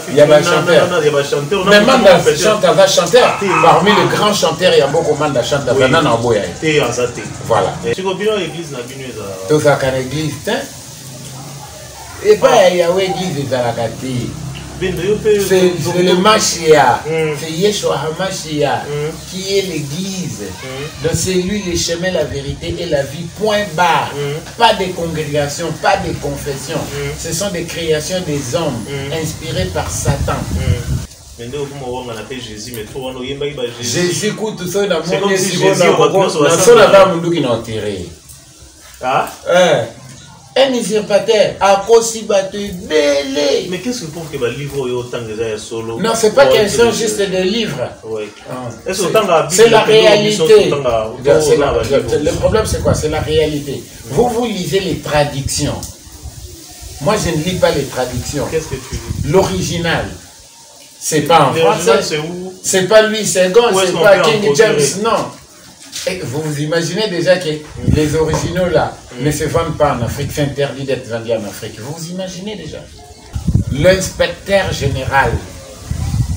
Il y a un chanteur. Mais Manda chanteur, parmi les grands chanteurs, il y a beaucoup de chanteurs. Voilà. Tout ça, quand l'église, et pas il y a une église dans la catégorie. C'est le Machia, c'est Yeshua HaMashiach qui est l'église. Donc c'est lui le chemin, la vérité et la vie, point barre. Pas de congrégation, pas de confession. Ce sont des créations des hommes inspirées par Satan. Jésus écoute tout ça dans le monde. Un usurpateur a aussi battu belé. Mais qu'est-ce que pour que le livre est autant de solo? Non, c'est pas question juste de livres. Oui. C'est la réalité. Le problème, c'est quoi? C'est la réalité. Vous lisez les traductions. Moi, je ne lis pas les traductions. Qu'est-ce que tu lis? L'original. C'est pas en français. C'est où? C'est pas Louis II, c'est pas King James, non. Et vous imaginez déjà que les originaux là ne se vendent pas en Afrique, c'est interdit d'être vendu en Afrique. Vous imaginez déjà? L'inspecteur général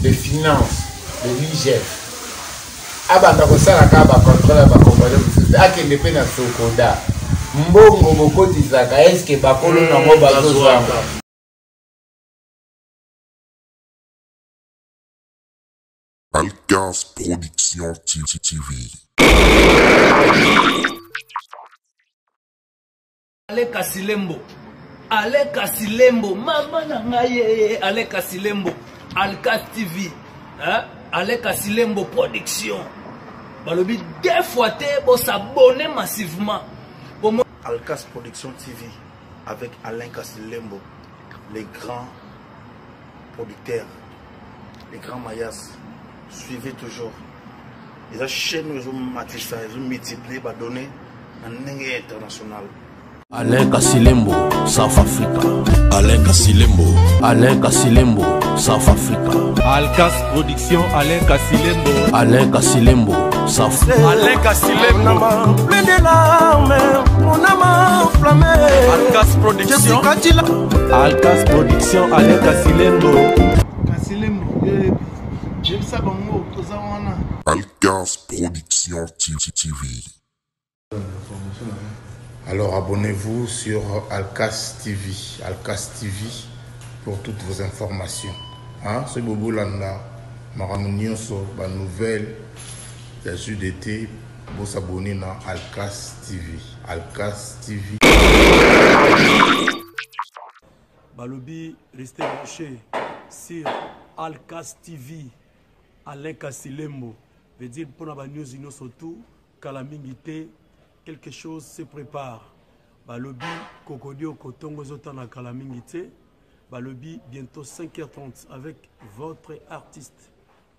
des finances de l'IGF a contrôle compagnie a qui dépend de Sokoda. Mbongo Boko Tizaka, est-ce que Bakolo Nango Bazozanga? Alcas Production TV. Aleka Silembo, Aleka Silembo, Mama Nangaye, Aleka Silembo, Alcas TV, Aleka Silembo Production. Balobi deux fois pour s'abonner massivement. Alcas Production TV avec Alain Kassilembo, les grands producteurs, les grands mayas. Suivez toujours. Les chaînes nous ont multiplié, donné un niveau international. Alain Kassilembo, South Africa. Alain Kassilembo, Alain Kassilembo, South Africa. Alcas Production, Alain Kassilembo. Alain Kassilembo, South Africa. Alain Kassilembo. Plein de larmes, mon âme enflammée. Alcas Production. Alcas Production, Alain Kassilembo. Kassilembo, j'aime ça bon mot, Alcas Production TV. Alors abonnez-vous sur Alcas TV, Alcas TV pour toutes vos informations. C'est Bobo Landa, Maramunioso, la nouvelle, la suite d'été, vous s'abonner à Alcas TV, Alcas TV. Balobi, restez branchés sur Alcas TV, Alain Kassilembo. Veut dire pour la news surtout, calamité. Quelque chose se prépare. Balobi, Kokodio, Kotongo, Zotana, Kalamingite. Balobi, bientôt 5h30 avec votre artiste,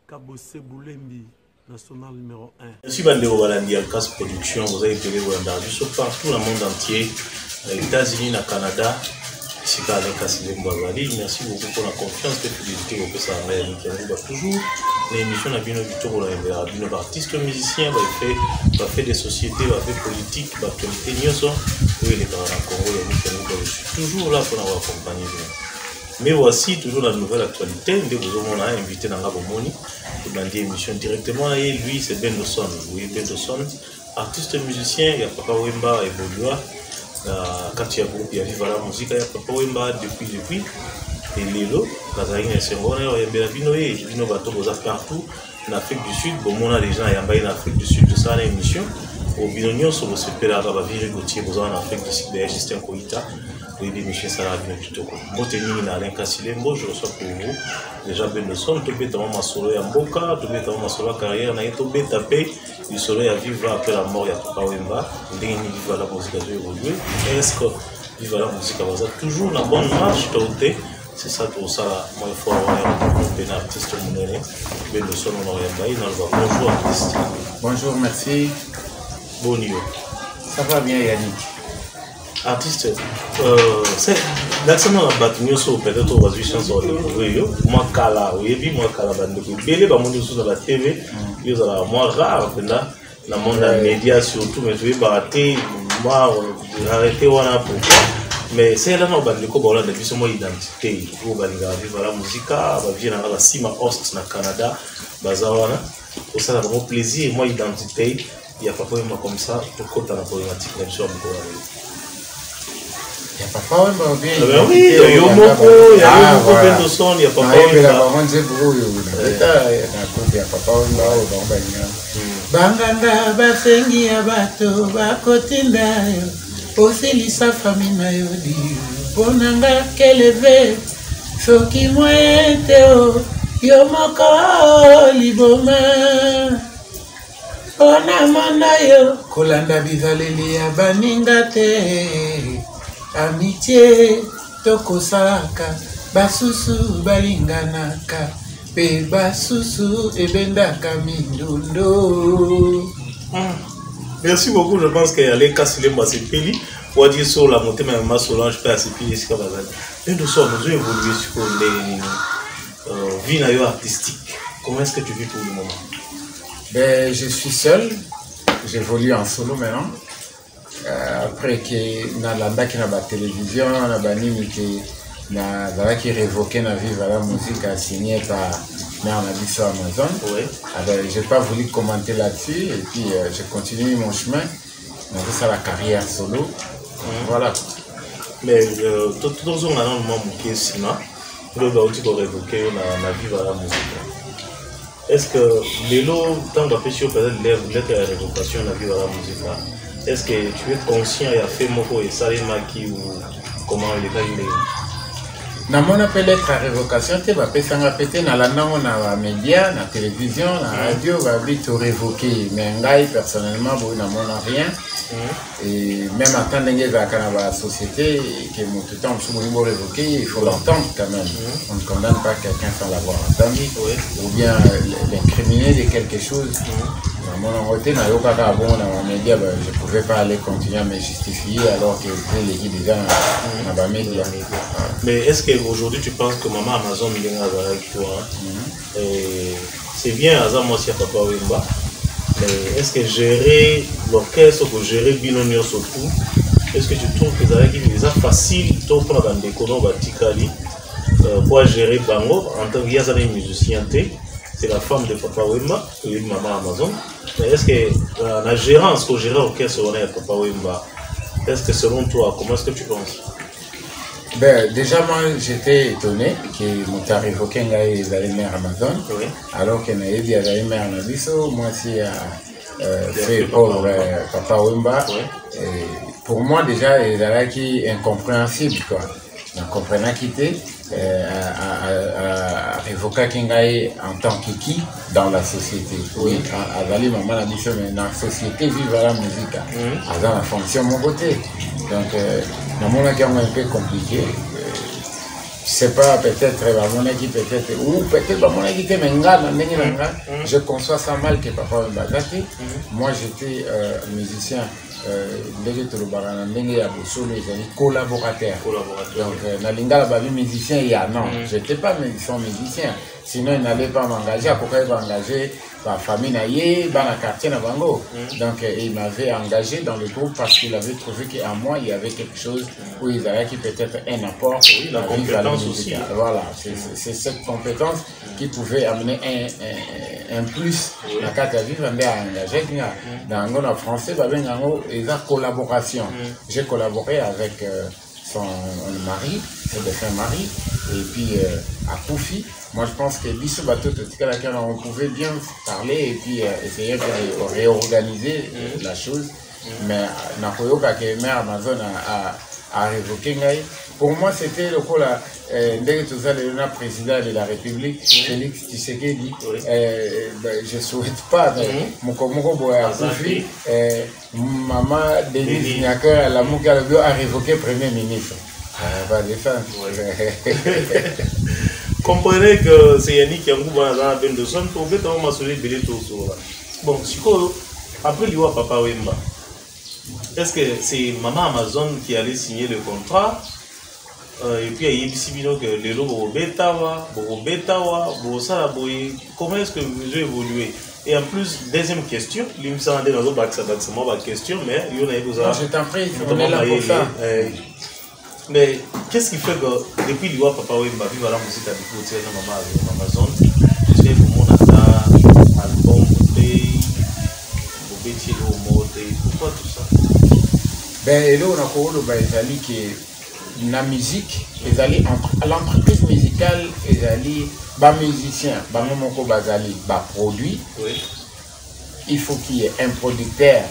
Kabose Boulembi, national numéro 1. Merci Bandero Walandi, Alcas Production. Vous avez été juste partout dans le monde entier, les États-Unis, le Canada. Ici, Alain Kassilembo Bavali. Merci beaucoup pour la confiance et fidélité au PSA. Toujours l'émission n'a bien vu tout artistes, musiciens, va faire des sociétés, va faire politique, va faire des choses. Oui, les Congo, je suis toujours là pour nous accompagner. Mais voici toujours la nouvelle actualité. On a invité Nanga Bomoni pour dans des émissions directement. Et lui, c'est Ben Dawson. Oui, Ben Dawson, artiste musicien, il y a Papa Wemba et Bolua. Quand il y a groupe, il y a Viva la musique, il y a Papa Wemba depuis. Et Lelo, Nazarine et Sengona, il y a Bino Bateau partout en Afrique du Sud. Bon, on a des gens en Afrique du Sud, tout ça, en émission. Au Binonio, sur le super arabe, Viré Gauthier, en Afrique du Sud, d'ailleurs, Justin Koïta, et des Michel Saravine, tout au coup. Bon, t'es Alain Kassilembo, je reçois pour vous. Déjà, Ben Dawson, tu peux t'avoir ma solo à Mboka, tu peux t'avoir ma solo à carrière, tu peux taper, du soleil à vivre après la mort, il y a Papa Wemba, il y a Viva la musique à évoluer. Est-ce que Viva la musique à toujours la bonne marche, t'as c'est ça pour ça, moi il faut avoir un artiste monnaie, Ben Dawson on aurait un bail dans le bas. Bonjour artiste. Bonjour, merci. Bon niveau. Ça va bien Yannick. Artiste, c'est l'accent dans la bâtiment sur peut-être on va jouer chanson de Koureo. Moi Kala, oui, moi Kala bande de Bélé, bah mon Dieu sur la TV, ils ont moi rare dans le monde des médias surtout, mais je vais barater, moi arrêter voilà pourquoi. mais c'est là, on va dire qu'on a une identité. On va dire la musique, on va dire la Sima Host na Canada, Bazawana. Pour ça, on a vraiment plaisir. Moi, identité, il n'y a pas de problème comme ça. Pourquoi tu as la problématique même sur le il n'y a pas de problème, bien. Oui, il y a eu beaucoup, il y a eu beaucoup de son, il n'y a pas de problème. Il y a pas de problème. Banganga basengi ya bato bakotinda yo osilisa fami na yo dio ponanga keleve soki mwete o yo moko liboma pona manda yo kolanda bizaleli ya baninga te amitié tokosalaka basusu balinganaka Merci beaucoup, je pense qu'il y a les Kassilembo à Sepeli. On dire sur la montée, même ma Solange peut à Sepeli et Skabazan. Et nous sommes évolué sur les vies artistiques. Comment est-ce que tu vis pour le moment? Ben, je suis seul, j'évolue en solo maintenant. Après que Nalanda qui n'a pas de télévision, n'a pas qui révoqué la vie la musique signée par Mernabiso Amazon. Oui. Alors, j'ai pas voulu commenter là-dessus et puis j'ai continué mon chemin. J'ai fait la carrière solo. Voilà. Mais tout le monde a un moment qui est Sima. Nous avons aussi révoqué la vie la musique. Est-ce que Lélo, tant que tu as fait la révocation de la vie la musique, est-ce que tu es conscient et a fait Moko et Salima qui ou comment il est? Na mon appel être à révocation, tu vas péter dans la langue, dans la média, dans la télévision, dans la radio, va vite révoquer. Mais personnellement, bon, n'a rien. Et même en tant que dans la société, que mon tout temps, révoqué, il faut l'entendre quand même. On ne condamne pas quelqu'un sans l'avoir entendu, ou bien l'incriminer de quelque chose. Dans mon côté, dans les médias, je ne pouvais pas aller continuer à me justifier alors que l'équipe déjà dans les médias. Mais est-ce qu'aujourd'hui tu penses que maman Amazon vient avec toi? C'est bien, Azam aussi à Papa Wemba. Mais est-ce que gérer l'orchestre, ou gérer Binonio surtout, est-ce que tu trouves que c'est facile pour gérer Bango en tant que musicien? C'est la femme de Papa Wemba, et maman Amazon. Mais est-ce que la gérance pour gérer l'orchestre on est à Papa Wemba, est-ce que selon toi, comment est-ce que tu penses? Ben, déjà, moi, j'étais étonné que mon tarif au Kenga et les mères Amazon, alors qu'il y a des mères Nabiso, moi, c'est fait pour Papa Wemba. Pour moi, déjà, il y a qui incompréhensible, quoi. Comprenant quitter à révoquer Kengaï en tant que qui dans la société. Oui, à Dali, maman a dit ça, mais dans la société, vive la musique. Dans la fonction, mon côté. Donc, dans mon équipe, c'est un peu compliqué. Je sais pas, peut-être, mon équipe, peut-être, ou peut-être, mon équipe, je conçois ça mal que papa me bagate. Moi, j'étais musicien. Collaborateur. Donc, Nalinga la musicien, il y a non, je n'étais pas musicien. Sinon, il n'allait pas m'engager. Pourquoi il m'engager? Ma famille n'a pas dans le quartier de Bango. Donc, il m'avait engagé dans le groupe parce qu'il avait trouvé qu'en moi, il y avait quelque chose où il avait qui peut-être un apport. Oui, la compétence aussi. Voilà, c'est cette compétence qui pouvait amener un plus. La carte à vivre, on a engagé. Dans le français, il y a collaboration. J'ai collaboré avec son mari, son défunt mari, et puis à Koufi. Moi, je pense que Bissou Bateau, on pouvait bien parler et puis essayer de réorganiser la chose. Mais Nakoyoka, que Mère Amazon a révoqué. Pour moi, c'était le coup là, dès que tout ça, le président de la République, Félix Tshisekedi, je ne souhaite pas, mon Koufi, maman Denise Nyaka, la Mouka a révoqué Premier ministre. Pas de ça. Comprenez que c'est Yannick qui a un groupe dans la peine de son pour faire un massolé belé tout ça. Bon, après lui, Papa Wemba, est-ce que c'est maman Amazon qui allait signer le contrat? Et puis il y a ici que les logos betawa, comment est-ce que vous avez évolué? Et en plus, deuxième question, il me semble dans question, mais il y en a je t'en prie, on est là pour ça. Mais qu'est-ce qui fait que depuis le papa Wemba vive la musique à l'écoute dans Amazon, c'est pour mon album, pourquoi tout ça? Ben, là, on a que la musique, l'entreprise musicale, les musiciens, les produits. Il faut qu'il y ait un producteur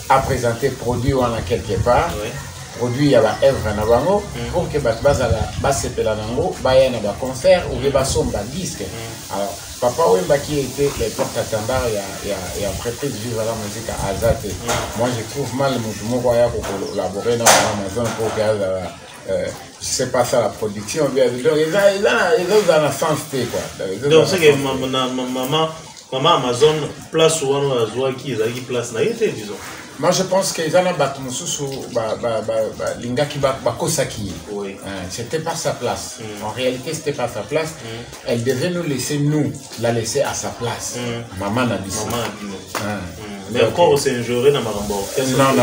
à présenter produit ou en quelque part. Produit, il y a des œuvres pour que les concert ou les disques. Alors, Papa Wemba qui était le porte-attendant et entreprise Vive la musique à Azate. Moi, je trouve mal mon voyage pour collaborer dans Amazon pour que je sais pas ça la production. Donc, ils ont dans la sens quoi. Donc, c'est que maman Amazon place où on a qui place na été disons. Moi je pense que les Linga qui Kosaki. C'était pas sa place. En réalité, c'était pas sa place. Elle devait nous laisser, la laisser à sa place. Maman n'a dit ça. Mais encore, c'est un juré dans ma rambo. Non,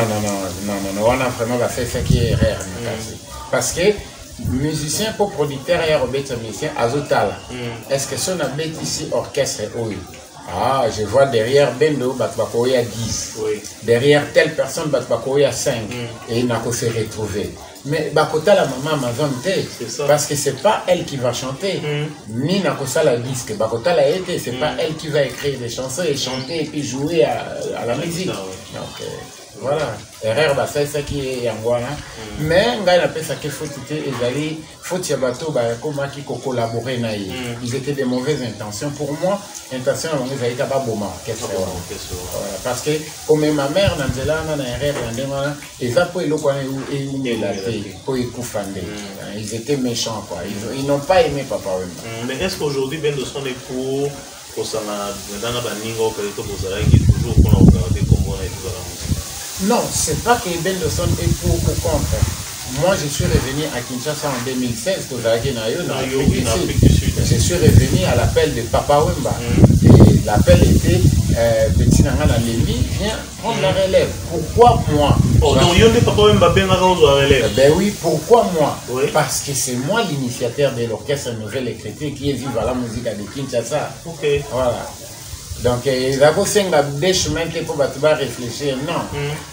on a vraiment fait ce qui est rare. Parce que musicien pour producteur et musicien Azotal. Est-ce que ça n'a pas ici orchestre? Ah, je vois derrière Bendo, Batbakoya à 10. Derrière telle personne, Batbakoya à 5. Et il n'a qu'à se retrouver. Mais Bakota, la maman Amazon, parce que c'est pas elle qui va chanter. Ni Nakosa la disque. Bakota l'a été, c'est pas elle qui va écrire des chansons et chanter et puis jouer à la musique. Donc, voilà. Erreur, c'est ça qui est Yangwana. Mais, on a appelé ça qu'il faut y avoir qui collaborer. Ils étaient de mauvaises intentions. Pour moi, intention, ils étaient pas bon. Parce que, comme ma mère, ils étaient méchants. Ils n'ont pas aimé Papa Wemba. Mais est-ce qu'aujourd'hui, Ben de son époux, pour ça, dans la baningo, qui est toujours qu'on a regardé comme on a été dans la musique? Non, c'est pas que Ben de son époux ou contre. Moi, je suis revenu à Kinshasa en 2016, je suis revenu à l'appel de Papa Wemba. Et l'appel était Petit Nangana Lembi, viens prendre la relève. Pourquoi moi? Ben oui, pourquoi moi? Parce que c'est moi l'initiateur de l'orchestre Nouvelle Écriture qui est Vive la musique de Kinshasa. Voilà. Donc, il y a des chemins pour réfléchir. Non,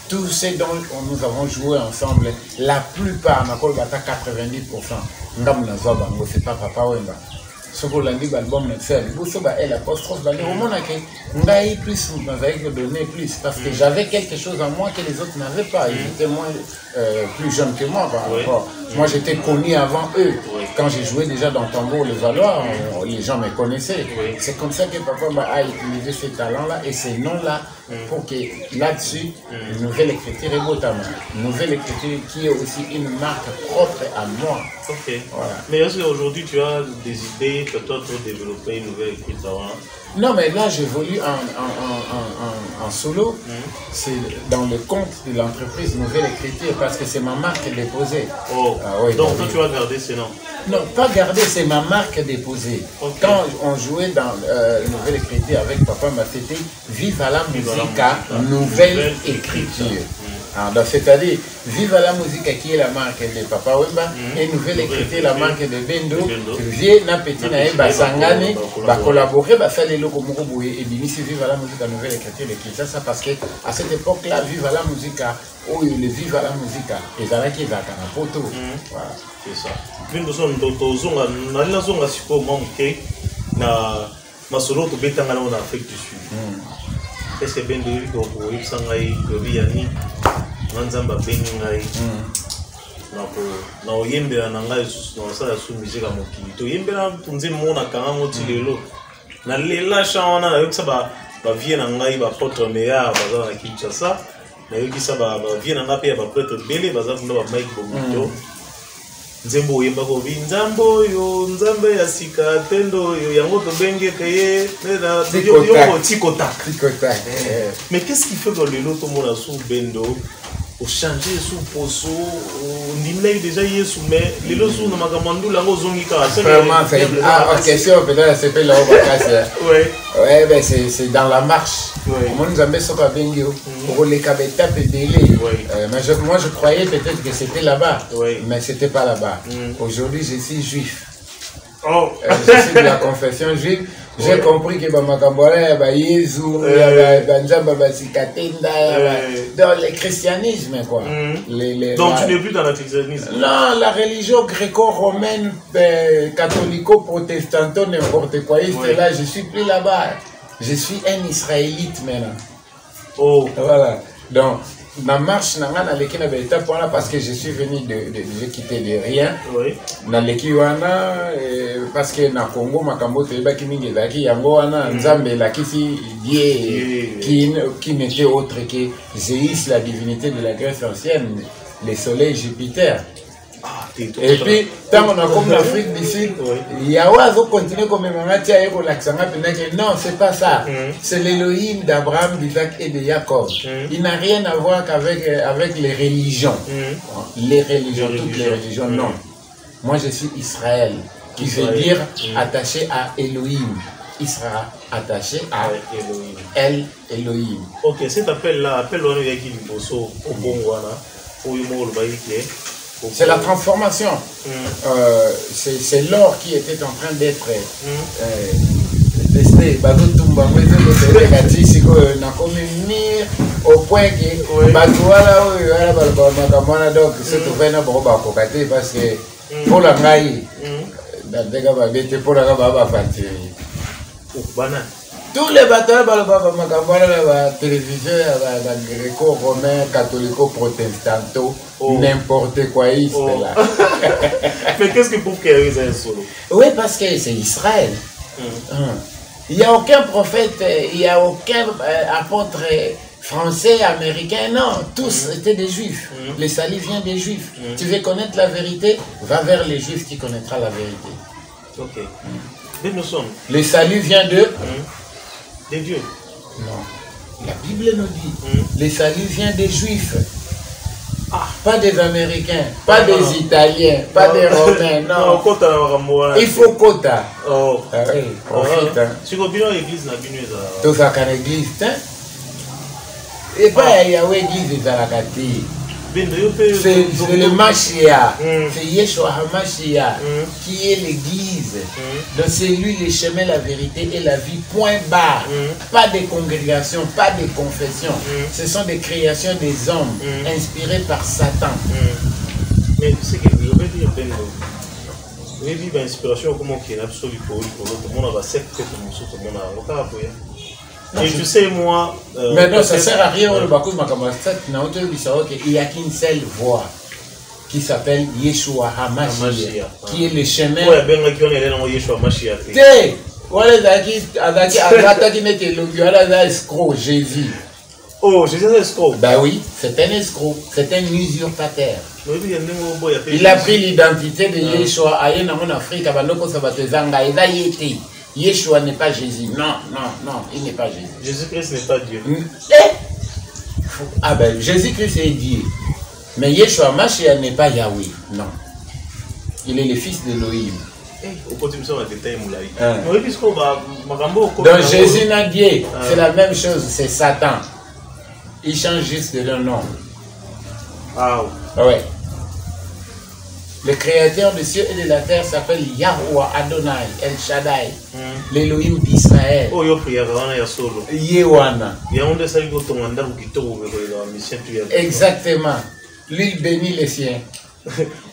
tout ce dont nous avons joué ensemble, la plupart, 90%, c'est pas Papa Wemba. Ce que l'on dit, l'album Nexel, elle apostrophe, plus, donner plus, parce que j'avais quelque chose en moi que les autres n'avaient pas. Ils étaient moins plus jeunes que moi par rapport. Moi, j'étais connu avant eux. Quand j'ai joué déjà dans Tambour les Valois, les gens me connaissaient. C'est comme ça que Papa a utilisé ces talents-là et ces noms-là pour que là-dessus, une nouvelle écriture est Botama. Une nouvelle écriture qui est aussi une marque propre à moi. Voilà. Mais est-ce qu'aujourd'hui tu as des idées peut-être pour développer une nouvelle écriture? Non, mais là j'évolue en solo. C'est dans le compte de l'entreprise Nouvelle Écriture parce que c'est ma marque déposée. Donc toi tu vas garder ces noms? Non, pas garder, c'est ma marque déposée. Quand on jouait dans Nouvelle Écriture avec Papa, c'était Vive à la musique, Nouvelle Écriture. C'est-à-dire, Vive la musique qui est la marque de Papa Wemba et Nouvelle Écriture la marque de Bendo. Vieux na petit na basangane ba collaborer ba faire les locaux et binisi Vive la musique Nouvelle Écriture de Kinshasa parce que à cette époque-là, Vive la musique, le Vive la musique, ils allaient qui va à poto. Voilà, c'est ça. Bendo son doto zonga na la zonga siko manke na masolo to betanga na Afrique du Sud. Est-ce que Bendo ko ko isangai ko biani Nzamba bengi ngai na oyembela na ngai na sala su musique à mokili to yembela tunzi mona kanga moti lelo na lela shawana na yokisa ba vie na ngai ba potre meya baza na Kinshasa na yokisa ba vie na ngapi ba prêtre bele baza kuna ba Mike Bomito nzembo oyemba ko binzambo yo nzambe ya sika tendo yo yango to benge keye na yo tikota. Mais qu'est-ce qui fait que le loto mona sous Bendo au changer sous poso ndimlei déjà yesu mais lelo su na makamando la ngozongi ka vraiment c'est question peut-être c'est pas là au casse. Ouais ben c'est dans la marche. Moi nous avons ça quand bengi pour les kabeta pédélé. Mais moi je croyais peut-être que c'était là-bas. Mais c'était pas là-bas. Aujourd'hui je suis juif. Je suis de la confession juive. J'ai compris que Bamakambola, Jésus, dans le christianisme, quoi. Donc tu n'es plus dans le christianisme? Non, la religion gréco-romaine, catholico-protestanto, n'importe quoi. Là, je suis plus là-bas. Je suis un Israélite maintenant. Oh. Voilà. Donc, ma marche parce que je suis venu de quitter de rien. Dans l'équiwana parce que na Congo makambo tebaki mingi zaki yango wana nzambe la kisi qui n'était autre que Zéus, la divinité de la Grèce ancienne, le soleil Jupiter. Et puis, tant qu'on a comme l'Afrique du Sud, Yahweh continue comme non, c'est pas ça. C'est l'Élohim d'Abraham, d'Isaac et de Jacob. Il n'a rien à voir qu'avec les religions. Les religions, toutes les religions, non. Moi, je suis Israël, qui veut dire attaché à Elohim. Israël attaché à Elohim. Ok, cet appel-là, appel-là, il au Bongwana, au c'est la transformation. C'est l'or qui était en train d'être testé. Au point que parce que pour la gaille, tous les batailles la télévision, gréco-romain, catholico-protestanto, n'importe quoi là. Mais qu'est-ce que pour qu'il y ait un solo? Oui, parce que c'est Israël. Il n'y a aucun prophète, il n'y a aucun apôtre français, américain, non, tous étaient des juifs. Le salut vient des juifs. Tu veux connaître la vérité, va vers les juifs, tu connaîtras la vérité. Ok. Mais nous sommes. Le salut vient de des dieux. Non. La Bible nous dit, le salut vient des Juifs. Pas des Américains, pas des Italiens, pas des Romains, non. Il faut quota. Profite. Si vous avez une église, tout ça qu'une église, et pas Yahweh église de la Kati. C'est le Mashiach, c'est Yeshua HaMashiach qui est l'église. Donc c'est lui le chemin, la vérité et la vie, point barre. Pas de congrégation, pas de confession. Ce sont des créations des hommes inspirées par Satan. Mais c'est que je vais dire, je vais dire l'inspiration comme on est absolu pour l'autre. Tout le monde va s'accepter tout le monde a et tu sais, moi. Mais non, ça ne sert à rien. Il n'y a qu'une seule voie qui s'appelle Yeshua HaMashiach, qui est le chemin. Oui, bien qui on est dans Yeshua HaMashiach. Jésus. Oh, Jésus est un escroc. Ben oui, c'est un escroc, c'est un usurpateur. Il a pris l'identité de Yeshua. En Afrique, Yeshua n'est pas Jésus. Non, non, non, il n'est pas Jésus. Jésus-Christ n'est pas Dieu. Ah ben, Jésus-Christ est Dieu. Mais Yeshua Mashiach n'est pas Yahweh. Non. Il est le fils d'Elohim. Donc Jésus n'a Dieu. C'est la même chose, c'est Satan. Il change juste de leur nom. Ah ouais. Le créateur des cieux et de la terre s'appelle Yahweh Adonai, El Shaddai, l'Elohim d'Israël. Yewana. Exactement. Lui il bénit les siens.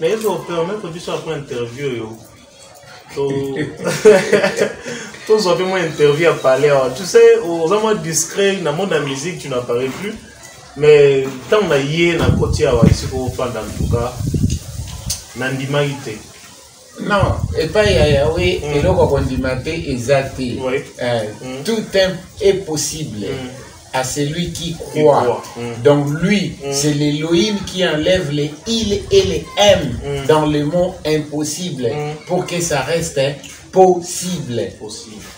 Mais il faut permettre que tu sois après interview. Tous ont fait moi interview à parler. Tu sais, aux hommes discrets, dans le monde de la musique, tu n'apparais plus. Mais tant qu'on a yé, dans le côté, ici, pour faire dans tout cas. Non, et pas Yahweh, et donc on dit exacté. Tout est possible à celui qui croit. Donc lui, c'est l'Elohim qui enlève les il et les m dans le mot impossible pour que ça reste possible.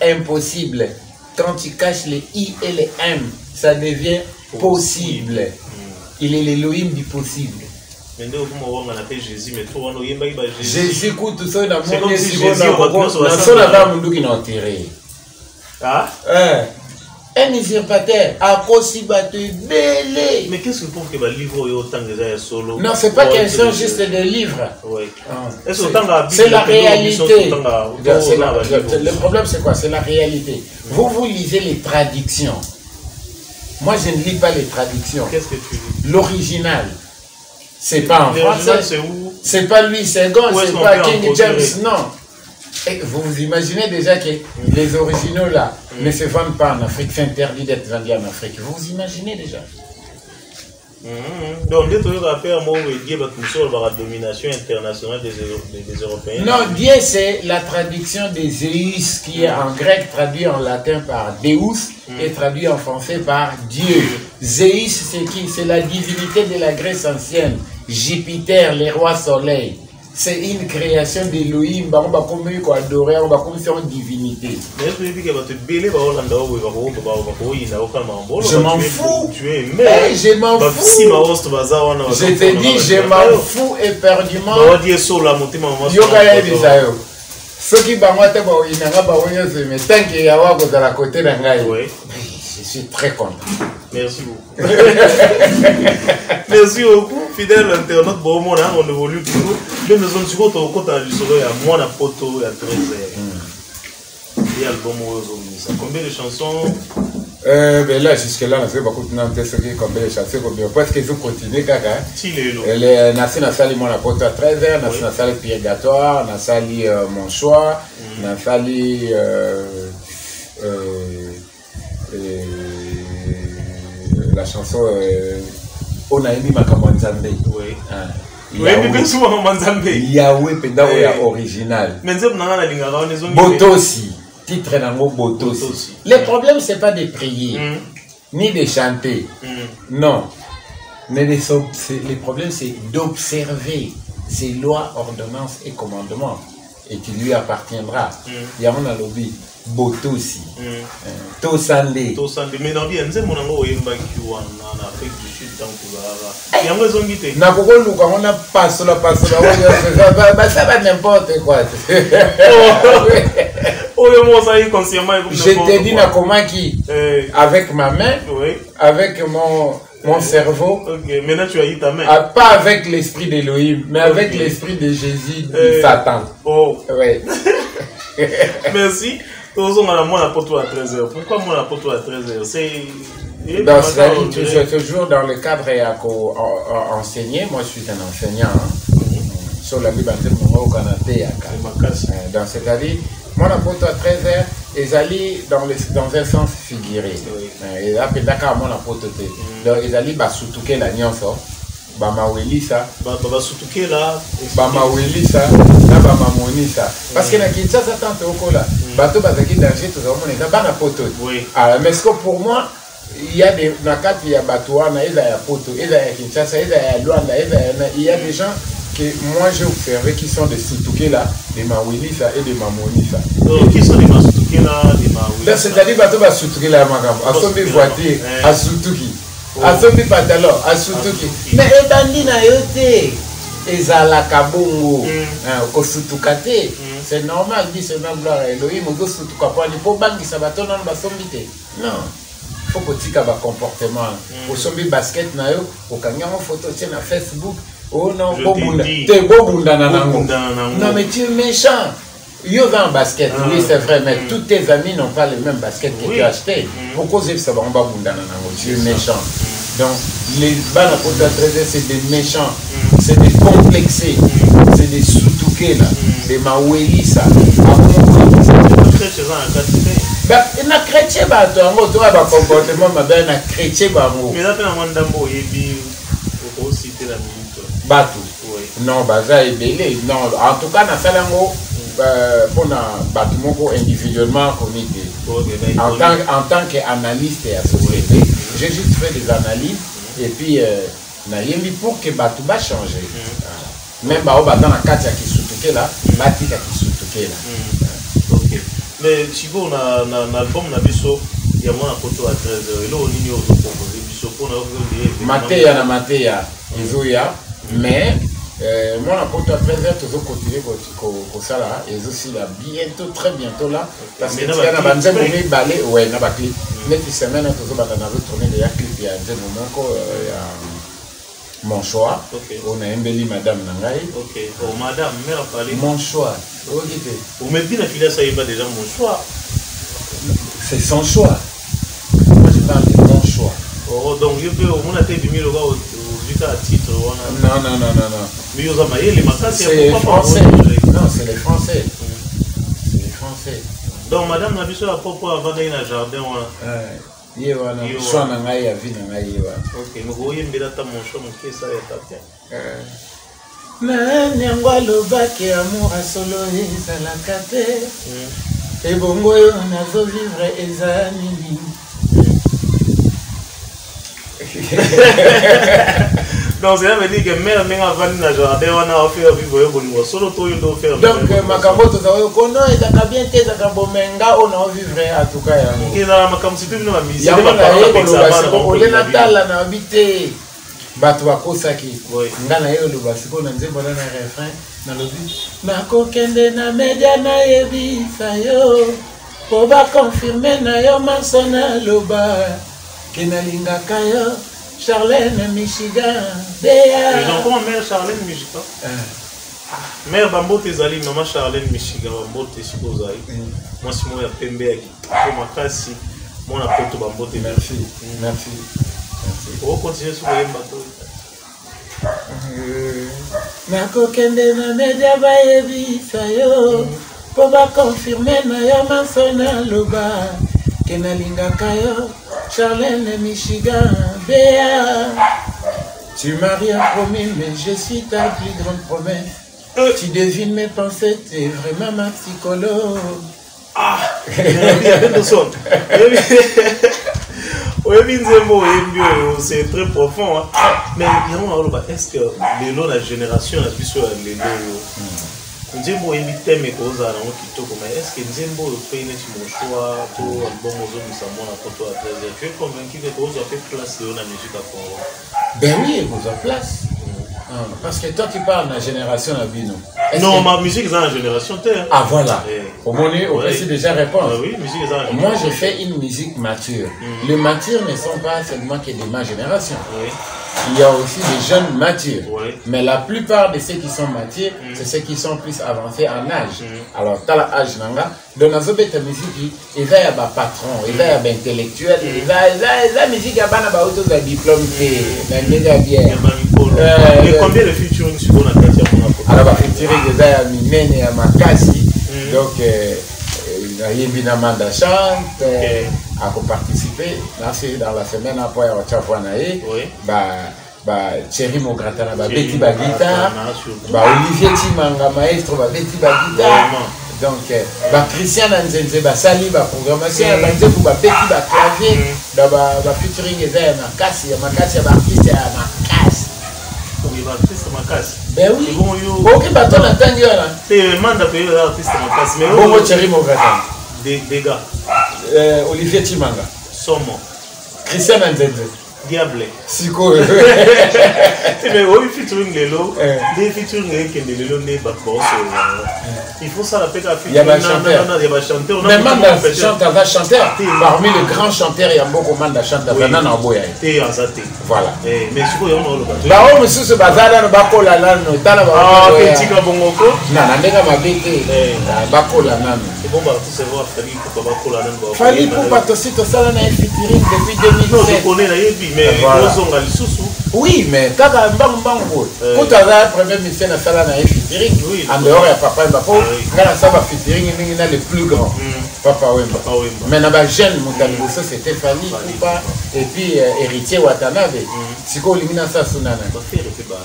Impossible. Quand tu caches les i et les m, ça devient possible. Il est l'Elohim du possible. Jésus écoute tout ça, il a montré si on a un qui n'a enterré. Un usurpateur a aussi battu belé. Mais qu'est-ce que pour que le livre ait autant de solo? Non, c'est pas question juste de livres. C'est la réalité. Le problème, c'est quoi? C'est la réalité. Vous lisez les traductions. Moi, je ne lis pas les traductions. Qu'est-ce que tu lis? L'original. C'est pas en français. C'est où? C'est pas Louis II, c'est pas King James, non. Et vous imaginez déjà que les originaux là ne se vendent pas en Afrique, c'est interdit d'être vendu en Afrique. Vous imaginez déjà? Donc, vous avez la domination internationale des Européens. Non, Dieu c'est la traduction des Zeus qui est en grec traduit en latin par Deus et traduit en français par Dieu. Zeus c'est qui? C'est la divinité de la Grèce ancienne. Jupiter, le roi soleil. C'est une création d'Elohim, on va comme adorer, on va comme faire une divinité. Je m'en fous. Je m'en fous. Je te dis, je m'en fous éperdument. Ce qui va moi te voir, il n'a pas mais tant qu'il y a à côté d'un gars, je suis très content. Merci beaucoup. Merci beaucoup, fidèle internaute. Bon, on évolue toujours. Mais nous sommes sûrs que tu as du soleil à moi, la photo, à 13 heures. Et album, combien de chansons? Ben là, jusque-là, on a fait beaucoup de noms de combien de chansons. Parce qu'ils ont continué, caca. Elle est nationale à sali mon apôtre à 13 heures, nationale à sali purgatoire, on a sali mon choix, on a sali. La chanson On a aimé Makamanzambe. Oui. Yahweh Pedaoya original. Botosi. Titre nango Botosi. Le problème, c'est pas de prier, ni de chanter. Non. Mais le problème, c'est d'observer ces lois, ordonnances et commandements. Et qui lui appartiendra. Yamona lobby. Botosi. Tosande. Mais dans bien, c'est mon amour en Afrique du Sud dans Koulara. Il y a raison d'y n'a pas on a pas sur la passe ça va n'importe quoi. Je te dis comment qui avec ma main, avec mon cerveau. Maintenant tu as eu ta main. Pas avec l'esprit d'Elohim, mais avec l'esprit de Jésus, de Satan. Ouais. Merci. Toujours à moi la poteau à 13h. Pourquoi moi la poteau à 13h? C'est toujours dans le cadre enseigné. Moi je suis un enseignant. Sur la Bible au Canada. Donc c'est-à-dire, moi la poteau à 13h, ils allaient dans un sens figuré. Et là, peut-être moi la poteau. Donc ils allaient soutouker la nyonso. Bamawelisa, Bamawelisa, Bamawelisa. Parce que la Kinshasa tante au là, bateau bazaki danger tout le monde est dans la poteau. Alors mais ce que pour moi, il y a des nakati il y a Batouana, il y a Poto, il y a Kinshasa, il y a Luanda, il y a des gens que moi j'ai observé qui sont des Soutouké là, des Mawelisa et des Mamonisa. Qui sont des Soutouké là, des Mawelisa? C'est-à-dire bateau va Soutouké là, à son voiture, à Soutouki. Asobi pantalon, asutuki. Mais ebandi na yote, ezala kabongo, kosutukate. C'est normal, dit c'est même gloire à Elohim, on doit sutuka pour aller pour bangi sabato non basombite. Non, faut que tu aies un comportement. Au sombi basket na yo, au kanya mon photo tiens na Facebook. Oh non, bobunda, t'es bobunda nanango. Non mais tu es méchant. Yo va en basket, oui c'est vrai, mais tous tes amis n'ont pas les mêmes baskets que tu as acheté. Pourquoi c'est ça? Tu es méchant. Donc les balles à côté de c'est des méchants, c'est des complexés, c'est des soutouqués là, des maouélisa. Il y a chrétien, il y a un comportement, il y a chrétien. Mais là, il y a Batou. Non, Baza est belé. Non, en tout cas, dans Salango, pour Batumoko individuellement, en tant qu'analyste et associé, j'ai juste fait des analyses et puis, pour que Batouba change. Même dans la carte qui soutouke là, Batika qui soutouke là. Ok. Mais si vous avez un album, il y a moins photo à 13h. Et là, on y a proposé. Mateya na Mateya, Izoya. mais moi la porte après toujours continuer comme ça là et aussi là bientôt très bientôt là parce que il y a un banzé pour balai ouais na ba clip mais cette semaine toujours ba na tourner des clips il y a un moment ko mon choix on a embelli madame Nangai oh madame mère parler mon choix vous me dites la fille ça y va déjà mon choix c'est son choix moi je parle de mon choix oh donc il peut au moins a été 2000 euros à titre non mais ils ont maillé les macaques c'est français non c'est les français c'est les français donc madame n'a vu sur la propre avant d'aller dans le jardin il wana choix na ngai ya vie na ngai wana OK mais vous yembela ta mon choix mon kesa ya tata na nyango alobaki amour solo ezalaka te ebongo oyo nazovivre eza nini donc c'est veut dire que mère n'est pas venue dans le jardin on a offert vivre bon solo to yondo faire donc makambo to za kono ezaka bien te ezaka bomenga on a vivre en tout cas ya qui na makambo situ bino ba musique ba parole olena tala na bité bato bakosaki nga na ye oloba siko na nzembo na refrain na lobi nakokende na media nayebisa yo po bakonfirme na yo manso naloba ke nalingaka yo Charlène Michigan Béa. Donc comment mère Charlène Michigan mère Bambote Zali maman Charlène Michigan Bambote Sibozai moi si moi ya pembe ya pour ma kasi moi na poto Bambote merci on continue sur le bateau nakokende na media bayebisa yo po bakonfirme na yo manso naloba ke nalingaka yo Charlène Michigan Béa. Tu m'as rien promis mais je suis ta plus grande promesse. Tu devines mes pensées, tu es vraiment ma psychologue. C'est très profond. Mais est-ce que la génération a pu sur les Nzembo invité mes causes à l'an qui mais est-ce que Nzembo fait mon choix pour un bon mozo de Samon à Poto à 13h? Tu es convaincu que cause a fait place de la musique à Congo? Ben oui, vous a place. Parce que toi tu parles de la génération à Bino. Non, ma musique est dans la génération terre. Ah voilà. Au moment où on peut déjà répondre. Oui, musique est dans la génération. Moi je fais une musique mature. Les matures ne sont pas seulement que de ma génération. Il y a aussi des jeunes matures. Mais la plupart de ceux qui sont matures, c'est ceux qui sont plus avancés en âge. Alors, tu as l'âge nanga. Donc, dans cette musique, il y a un patron, il y a un intellectuel, il y a la musique, il y a un diplôme, il y a bien. Mais combien de featuring sur la Katia pour la alors, featuring, il y a Mimene et Makasi. Donc, il y a Yébina Manda chante. À participer dans la semaine après à Tchafouanaï, Thierry Mogratana, Betty Bagita, Olivier Timanga, maestro, Betty Bagita, donc Christian Nzenze, Sali, programmation, Betty Clavier, featuring et Makassi, Makassi, artiste à Makassi. Ben oui, ok, bateau n'entend là. C'est le mandat de l'artiste Makassi, mais bon, Thierry Mogratana. Des gars. Olivier Timanga. Somo. Christian Nzenze. Diable. Siko. Mais oui, featuring les lots. Des featuring qui les lots n'est pas bon. Il faut ça la paix à il y a un chanteur. Même Manda chanteur va chanter. Parmi les grands chanteurs, il y a beaucoup Manda chanteur. Voilà. Mais si vous avez un bah on me sous ce bazar là, bako la nano. Ah, petit gabongoko. Non, la nègre m'a bêté. Bako la nano. C'est bon, bah tout c'est voir Fali pour bako la nano. Fali pour pas aussi tout ça là na featuring depuis 2007. Non, je connais la yebi, mais on a le sous. Oui, mais kaka mbambo. Quand tu as la première mission na sala na featuring, en dehors ya papa Mbako, ngana ça va featuring ningi na le plus grand. Papa Wemba. Mais na ba jeune Mutambuso c'était Fali Poupa et puis héritier Watanabe. Siko limina ça sunana.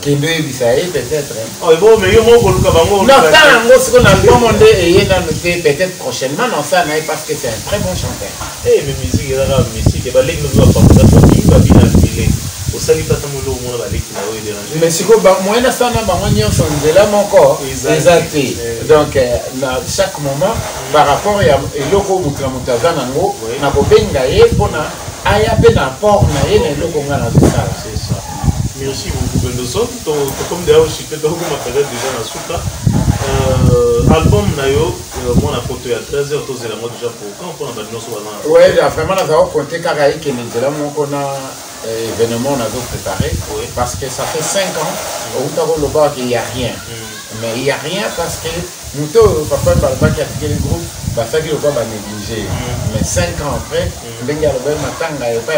Kendo ebisaye peut-être. Oh bon, mais yo moko luka bango. Non, ça ngo siko na demandé et yena noté peut-être prochainement dans ça parce que c'est un très bon chanteur. Eh mais musique là musique ba lek no ba pas famille ba bina filé. Au sali pata mulo mo ba lek na o déranger. Mais siko ba moyena sana ba ngonyo sonzela moko exacté. Donc chaque moment par rapport à eloko mutazana ngo na ko benga ye pona aya pe na port na ye na eloko ngana ça. C'est ça. Merci beaucoup, Bendoson. Comme d'ailleurs, je suis peut-être déjà dans le souka. Album Nayo, moi, la photo à 13h, c'est la mode déjà pour quand on a besoin de oui, vraiment, nous avons compté car il y a un événement on a préparé. Parce que ça fait 5 ans, au Tago qu'il n'y a rien. Mais il n'y a rien parce que Mouto, papa, qui a quitté le groupe, ça qui ne va pas négliger. Mais 5 ans après, il y a le même matanga et pas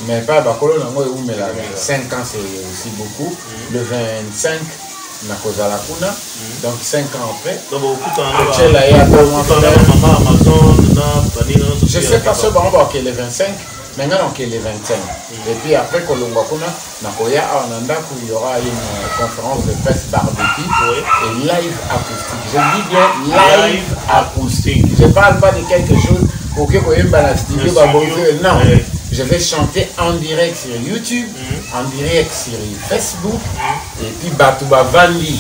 mais pas la 5 ans c'est aussi beaucoup. Le 25 na kozala kuna donc 5 ans après je sais pas ce bon que les 25 maintenant que les 25 et puis après kolongwa kuna na koya ananda il y aura une conférence de presse barbecue et live acoustique. Je dis bien live acoustique. Je parle pas de quelque chose auquel non. Je vais chanter en direct sur YouTube, en direct sur Facebook, et puis Batouba Vandi,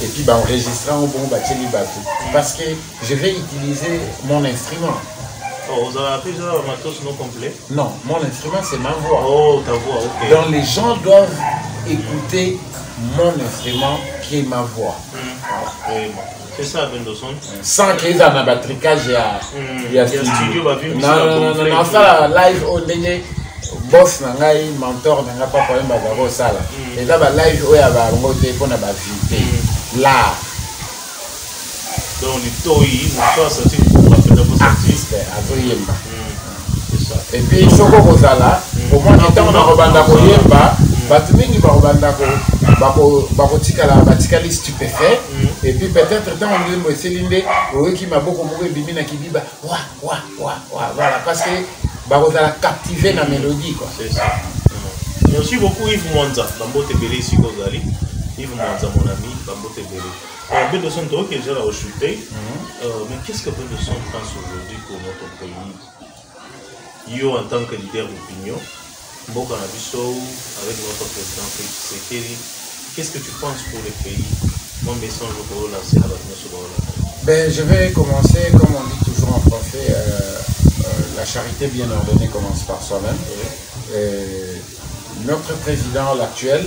et puis enregistrer un bon Bateli Batou. Parce que je vais utiliser mon instrument. Oh, vous avez appris ça à matos non complet? Non, mon instrument c'est ma voix. Oh, ta voix, ok. Donc les gens doivent écouter mon instrument qui est ma voix. C'est ça, Bendoson. Sans qu'ils aient un battricage, il y a studio. Non, ça live au dernier boss nangai mentor nanga pas problème bazaro sala. Et là live où il y a ngote pour na visiter là. Donc les toi nous ça c'est pour faire pour artiste azoyemba. C'est ça. Et puis soko kozala au moins temps on a rebanda koyemba. Batu mingi barobanda ko bakotikala batikali stupéfait et puis peut-être tant on dit Céline qui m'a beaucoup mouru bimina qui dit voilà parce que bakozala captiver la mélodie quoi. C'est ça. Merci beaucoup Yves Mwanza Bambote Belé ici Kozali. Yves Mwanza mon ami Bambote Belé. Bendoson toi qui est déjà là au chuté. Mais qu'est-ce que Bendoson pense aujourd'hui pour notre pays? Yo en tant que leader d'opinion Mboka Nabiso, avec notre président Félix Tshisekedi, qu'est-ce que tu penses pour le pays? Mon message pour lancer la base. Je vais commencer, comme on dit toujours en français, la charité bien ordonnée commence par soi-même. Notre président, l'actuel,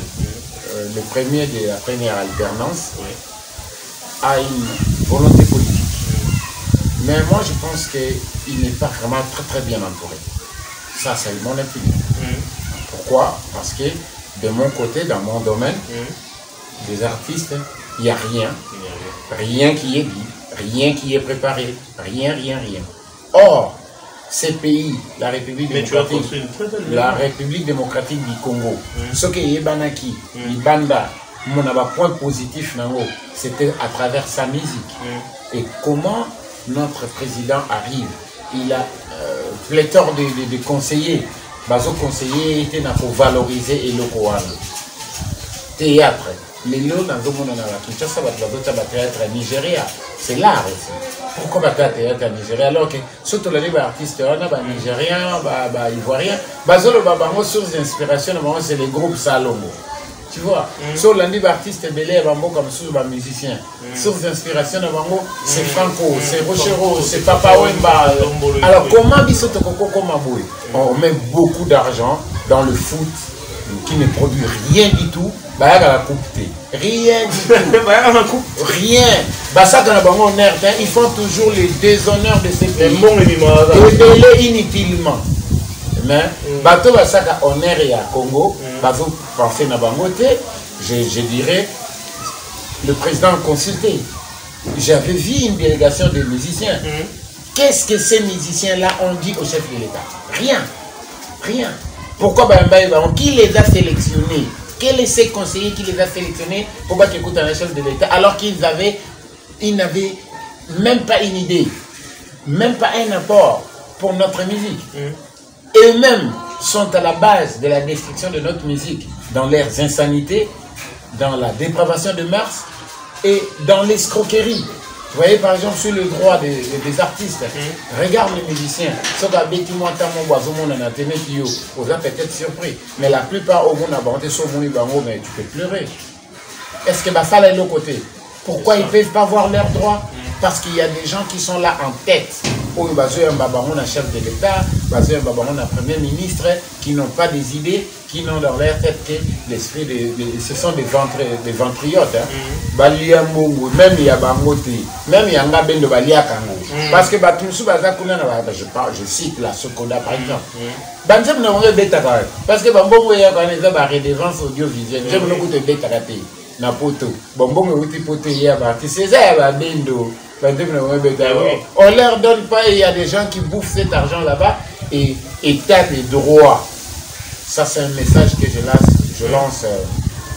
le premier de la première alternance, a une volonté politique. Mais moi, je pense qu'il n'est pas vraiment très bien entouré. Ça, c'est mon opinion. Pourquoi? Parce que de mon côté, dans mon domaine, des artistes, il n'y a rien. Rien qui est dit, rien qui est préparé, rien. Or, ces pays, la République démocratique du Congo, ce qui est Banaki, Ibanda, mon point positif, c'était à travers sa musique. Et comment notre président arrive? Il a pléthore de conseillers. Bazo conseiller était pour valoriser et le théâtre. Les lots dans le monde théâtre Nigeria, c'est l'art aussi. Pourquoi théâtre Nigeria alors que surtout les artistes nigériens, ivoiriens, bazolo babango source d'inspiration c'est les groupes Salongo. Tu vois, sur l'année artiste belé bambo comme sous musicien. Source d'inspiration c'est Franco, c'est Rochero, c'est Papa Wemba. Alors comment bisoto koko comme on met beaucoup d'argent dans le foot qui ne produit rien du tout. Rien du tout. Rien. Ils font toujours les déshonneurs de ces pays. Inutilement. Mais bateau basaka honneur et à Congo, bateau penser na bangote, je dirais le président consulté. J'avais vu une délégation de musiciens. Qu'est-ce que ces musiciens-là ont dit au chef de l'État? Rien. Pourquoi qui les a sélectionnés? Quels sont ces conseillers qui les a sélectionnés pour qu'ils écoutent un chef de l'État alors qu'ils n'avaient même pas une idée, même pas un apport pour notre musique. Eux-mêmes sont à la base de la destruction de notre musique, dans leurs insanités, dans la dépravation de mœurs et dans l'escroquerie. Vous voyez par exemple sur le droit des artistes, regarde les musiciens, sauf à Betty Montamo, on a peut-être surpris, mais la plupart au monde abandonné sur mon bango, mais tu peux pleurer. Est-ce que ça est de l'autre côté? Pourquoi ils ne peuvent pas voir leurs droits? Parce qu'il y a des gens qui sont là en tête où on a chef de l'État, on a premier ministre, qui n'ont pas des idées, qui n'ont dans leur tête que l'esprit ce sont des ventriotes. Même il y a Bangote, même il y a Ngabendo Baliakango. Parce que je cite la Sokoda par exemple. Parce que Bambongo y a une redevance audiovisuelle. Je ne peux pas te dire na poto. Bambongo est poto y a c'est ça ya Bendo. On leur donne pas, il y a des gens qui bouffent cet argent là-bas et état des droits. Ça c'est un message que je lance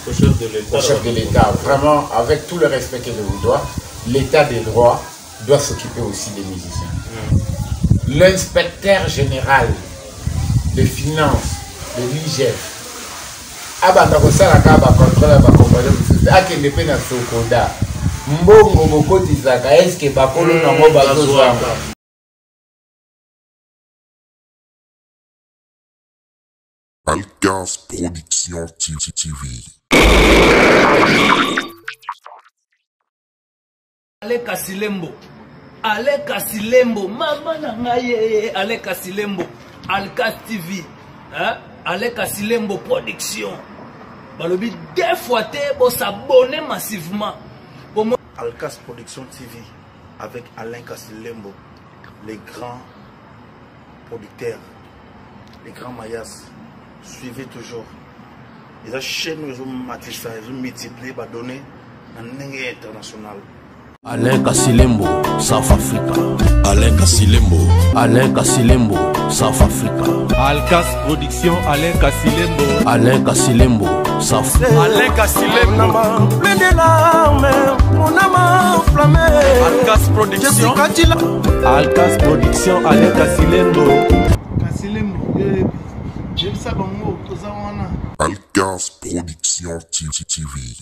au chef de l'État. Vraiment, avec tout le respect que je vous dois, l'état des droits doit s'occuper aussi des musiciens. L'inspecteur général des finances de l'IGF abanda kosala ka ba contrôle ba compagnie akende pe na Sokoda mbongo bokotisaka eske bakolo nango bazozwanga. Alcas Production TV. Ale Kasilembo, mama na ngaye, Ale Kasilembo, Alcas TV, Ale Kasilembo Production. Balobi deux fois pour s'abonner massivement. Alcas Production TV avec Alain Kasilembo, les grands producteurs, les grands mayas. Suivez toujours. Les chaînes sont multipliées par donner un international. Alain Kasilembo, South Africa. Alain Kasilembo. Alain Kasilembo, South Africa. Alcas Production, Alain Kasilembo. Alain Kasilembo, South Africa. Alain Kasilembo. Plein de larmes, mon âme enflammée. Alcas Production. Alcas Production, Alain Kasilembo. Kasilembo, j'aime ça bon mot. Alcas Production TV.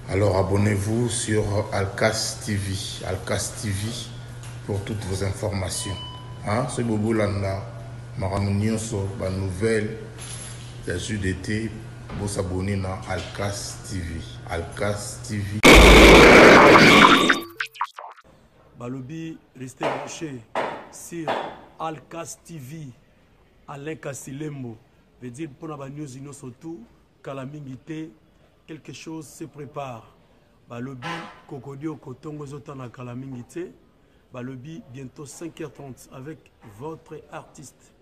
Alors abonnez-vous sur Alcas TV. Alcas TV pour toutes vos informations. C'est Bobo Landa, Maramunioso, la nouvelle, la suite d'été, vous s'abonner à Alcas TV. Alcas TV. Balobi, restez branchés sur Alcas TV. Alain Kasilembo. Veut dire pour la news surtout, Kalamingité, quelque chose se prépare. Balobi, Kokodio, Kotongo, Zotana, Kalamingité. Balobi, bientôt 5h30 avec votre artiste,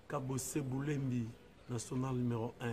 Kabose Boulembi, national numéro 1.